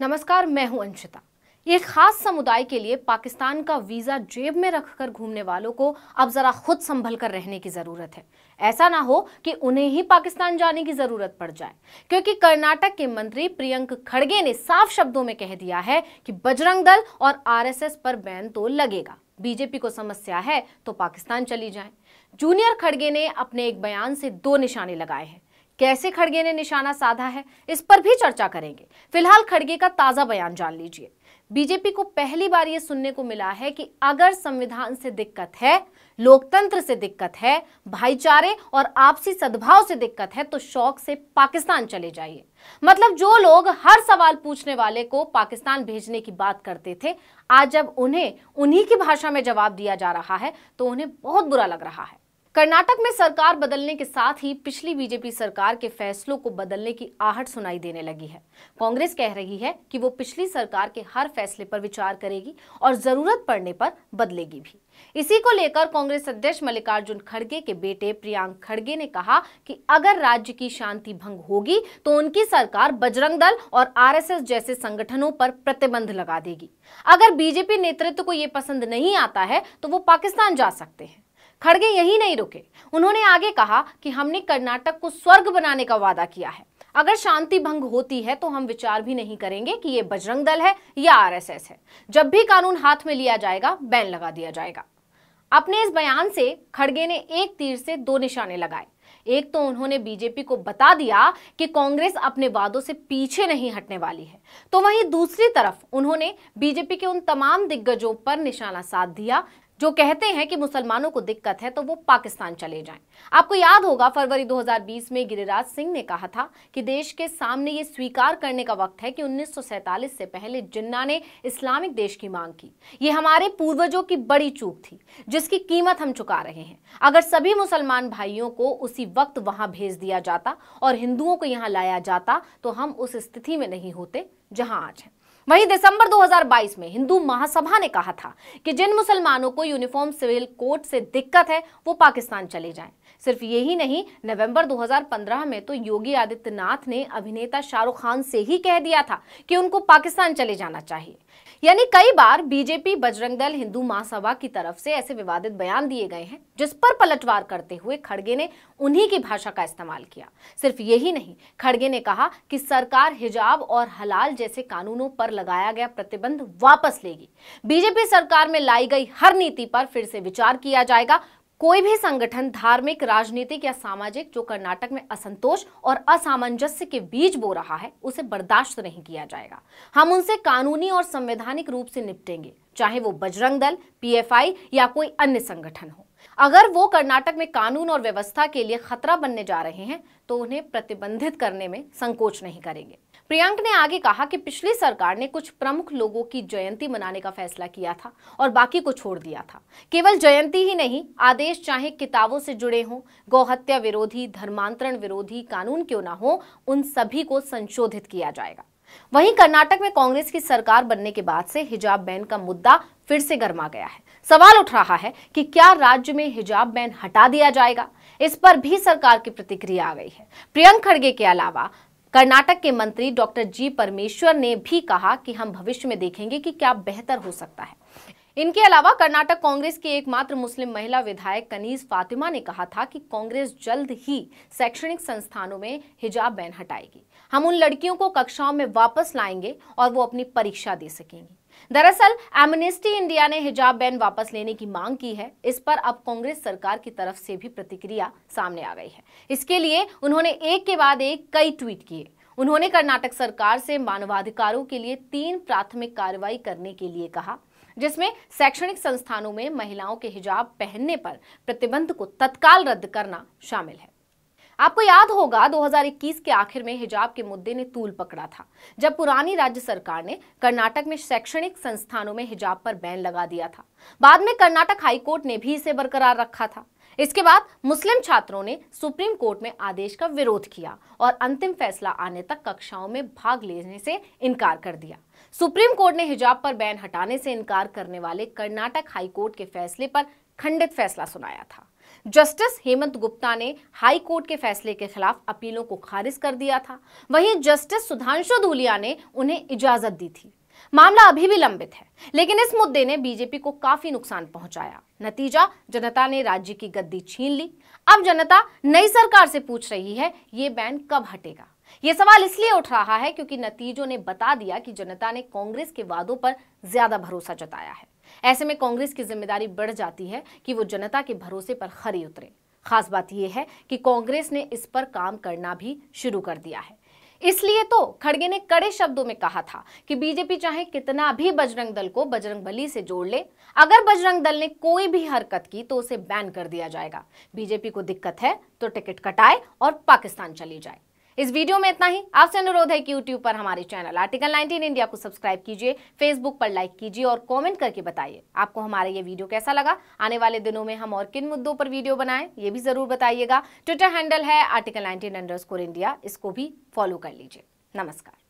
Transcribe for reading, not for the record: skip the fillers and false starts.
नमस्कार, मैं हूं अंशिता। एक खास समुदाय के लिए पाकिस्तान का वीजा जेब में रखकर घूमने वालों को अब जरा खुद संभल कर रहने की जरूरत है। ऐसा ना हो कि उन्हें ही पाकिस्तान जाने की जरूरत पड़ जाए, क्योंकि कर्नाटक के मंत्री प्रियंक खड़गे ने साफ शब्दों में कह दिया है कि बजरंग दल और आरएसएस पर बैन तो लगेगा। बीजेपी को समस्या है तो पाकिस्तान चली जाए। जूनियर खड़गे ने अपने एक बयान से दो निशाने लगाए हैं। कैसे खड़गे ने निशाना साधा है, इस पर भी चर्चा करेंगे। फिलहाल खड़गे का ताजा बयान जान लीजिए। बीजेपी को पहली बार ये सुनने को मिला है कि अगर संविधान से दिक्कत है, लोकतंत्र से दिक्कत है, भाईचारे और आपसी सद्भाव से दिक्कत है तो शौक से पाकिस्तान चले जाइए। मतलब जो लोग हर सवाल पूछने वाले को पाकिस्तान भेजने की बात करते थे, आज जब उन्हें उन्हीं की भाषा में जवाब दिया जा रहा है तो उन्हें बहुत बुरा लग रहा है। कर्नाटक में सरकार बदलने के साथ ही पिछली बीजेपी सरकार के फैसलों को बदलने की आहट सुनाई देने लगी है। कांग्रेस कह रही है कि वो पिछली सरकार के हर फैसले पर विचार करेगी और जरूरत पड़ने पर बदलेगी भी। इसी को लेकर कांग्रेस अध्यक्ष मल्लिकार्जुन खड़गे के बेटे प्रियांक खड़गे ने कहा कि अगर राज्य की शांति भंग होगी तो उनकी सरकार बजरंग दल और आरएसएस जैसे संगठनों पर प्रतिबंध लगा देगी। अगर बीजेपी नेतृत्व को ये पसंद नहीं आता है तो वो पाकिस्तान जा सकते हैं। खड़गे यही नहीं रुके, उन्होंने आगे कहा कि हमने कर्नाटक को स्वर्ग बनाने का वादा किया है। अगर शांति भंग होती है तो हम विचार भी नहीं करेंगे कि ये बजरंग दल है या आरएसएस है। जब भी कानून हाथ में लिया जाएगा, बैन लगा दिया जाएगा। अपने इस बयान से खड़गे ने एक तीर से दो निशाने लगाए। एक तो उन्होंने बीजेपी को बता दिया कि कांग्रेस अपने वादों से पीछे नहीं हटने वाली है, तो वहीं दूसरी तरफ उन्होंने बीजेपी के उन तमाम दिग्गजों पर निशाना साध दिया जो कहते हैं कि मुसलमानों को दिक्कत है तो वो पाकिस्तान चले जाएं। आपको याद होगा, फरवरी 2020 में गिरिराज सिंह ने कहा था कि देश के सामने ये स्वीकार करने का वक्त है कि 1947 से पहले जिन्ना ने इस्लामिक देश की मांग की। ये हमारे पूर्वजों की बड़ी चूक थी जिसकी कीमत हम चुका रहे हैं। अगर सभी मुसलमान भाइयों को उसी वक्त वहां भेज दिया जाता और हिंदुओं को यहाँ लाया जाता तो हम उस स्थिति में नहीं होते जहां आज हैं। वहीं दिसंबर 2022 में हिंदू महासभा ने कहा था कि जिन मुसलमानों को यूनिफॉर्म सिविल कोड से दिक्कत है वो पाकिस्तान चले जाएं। सिर्फ यही नहीं, नवंबर 2015 में तो योगी आदित्यनाथ ने अभिनेता शाहरुख खान से ही कह दिया था कि उनको पाकिस्तान चले जाना चाहिए। यानी कई बार बीजेपी, बजरंग दल, हिंदू महासभा की तरफ से ऐसे विवादित बयान दिए गए हैं जिस पर पलटवार करते हुए खड़गे ने उन्हीं की भाषा का इस्तेमाल किया। सिर्फ यही नहीं, खड़गे ने कहा कि सरकार हिजाब और हलाल जैसे कानूनों पर लगाया गया प्रतिबंध वापस लेगी। बीजेपी सरकार में लाई गई हर नीति पर फिर से विचार किया जाएगा। कोई भी संगठन, धार्मिक, राजनीतिक या सामाजिक जो कर्नाटक में असंतोष और असामंजस्य के बीज बो रहा है उसे बर्दाश्त नहीं किया जाएगा। हम उनसे कानूनी और संवैधानिक रूप से निपटेंगे, चाहे वो बजरंग दल, पीएफआई या कोई अन्य संगठन हो। अगर वो कर्नाटक में कानून और व्यवस्था के लिए खतरा बनने जा रहे हैं तो उन्हें प्रतिबंधित करने में संकोच नहीं करेंगे। प्रियंक ने आगे कहा कि पिछली सरकार ने कुछ प्रमुख लोगों की जयंती मनाने का फैसला किया था और बाकी को छोड़ दिया था। केवल जयंती ही नहीं, आदेश चाहे किताबों से जुड़े हों, गौहत्या विरोधी, धर्मांतरण विरोधी कानून क्यों ना हो, उन सभी को संशोधित किया जाएगा। वहीं कर्नाटक में कांग्रेस की सरकार बनने के बाद से हिजाब बैन का मुद्दा फिर से गर्मा गया है। सवाल उठ रहा है कि क्या राज्य में हिजाब बैन हटा दिया जाएगा। इस पर भी सरकार की प्रतिक्रिया आ गई है। प्रियंक खड़गे के अलावा कर्नाटक के मंत्री डॉक्टर जी परमेश्वर ने भी कहा कि हम भविष्य में देखेंगे कि क्या बेहतर हो सकता है। इनके अलावा कर्नाटक कांग्रेस की एकमात्र मुस्लिम महिला विधायक कनीज फातिमा ने कहा था कि कांग्रेस जल्द ही शैक्षणिक संस्थानों में हिजाब बैन हटाएगी। हम उन लड़कियों को कक्षाओं में वापस लाएंगे और वो अपनी परीक्षा दे सकेंगी। दरअसल एमनेस्टी इंडिया ने हिजाब बैन वापस लेने की मांग की है। इस पर अब कांग्रेस सरकार की तरफ से भी प्रतिक्रिया सामने आ गई है। इसके लिए उन्होंने एक के बाद एक कई ट्वीट किए। उन्होंने कर्नाटक सरकार से मानवाधिकारों के लिए 3 प्राथमिक कार्रवाई करने के लिए कहा, जिसमें शैक्षणिक संस्थानों में महिलाओं के हिजाब पहनने पर प्रतिबंध को तत्काल रद्द करना शामिल है। आपको याद होगा, 2021 के आखिर में हिजाब के मुद्दे ने तूल पकड़ा था, जब पुरानी राज्य सरकार ने कर्नाटक में शैक्षणिक संस्थानों में हिजाब पर बैन लगा दिया था। बाद में कर्नाटक हाईकोर्ट ने भी इसे बरकरार रखा था। इसके बाद मुस्लिम छात्रों ने सुप्रीम कोर्ट में आदेश का विरोध किया और अंतिम फैसला आने तक कक्षाओं में भाग लेने से इनकार कर दिया। सुप्रीम कोर्ट ने हिजाब पर बैन हटाने से इनकार करने वाले कर्नाटक हाईकोर्ट के फैसले पर खंडित फैसला सुनाया था। जस्टिस हेमंत गुप्ता ने हाई कोर्ट के फैसले के खिलाफ अपीलों को खारिज कर दिया था। वहीं जस्टिस सुधांशु धूलिया ने उन्हें इजाजत दी थी। मामला अभी भी लंबित है, लेकिन इस मुद्दे ने बीजेपी को काफी नुकसान पहुंचाया। नतीजा, जनता ने राज्य की गद्दी छीन ली। अब जनता नई सरकार से पूछ रही है, ये बैन कब हटेगा। ये सवाल इसलिए उठ रहा है क्योंकि नतीजों ने बता दिया कि जनता ने कांग्रेस के वादों पर ज्यादा भरोसा जताया है। ऐसे में कांग्रेस की जिम्मेदारी बढ़ जाती है कि वो जनता के भरोसे पर खरी उतरे। खास बात यह है कि कांग्रेस ने इस पर काम करना भी शुरू कर दिया है। इसलिए तो खड़गे ने कड़े शब्दों में कहा था कि बीजेपी चाहे कितना भी बजरंग दल को बजरंगबली से जोड़ ले, अगर बजरंग दल ने कोई भी हरकत की तो उसे बैन कर दिया जाएगा। बीजेपी को दिक्कत है तो टिकट कटाए और पाकिस्तान चली जाए। इस वीडियो में इतना ही। आपसे अनुरोध है कि यूट्यूब पर हमारे चैनल आर्टिकल 19 इंडिया को सब्सक्राइब कीजिए, फेसबुक पर लाइक कीजिए और कमेंट करके बताइए आपको हमारा ये वीडियो कैसा लगा। आने वाले दिनों में हम और किन मुद्दों पर वीडियो बनाएं ये भी जरूर बताइएगा। ट्विटर हैंडल है article19_India, इसको भी फॉलो कर लीजिए। नमस्कार।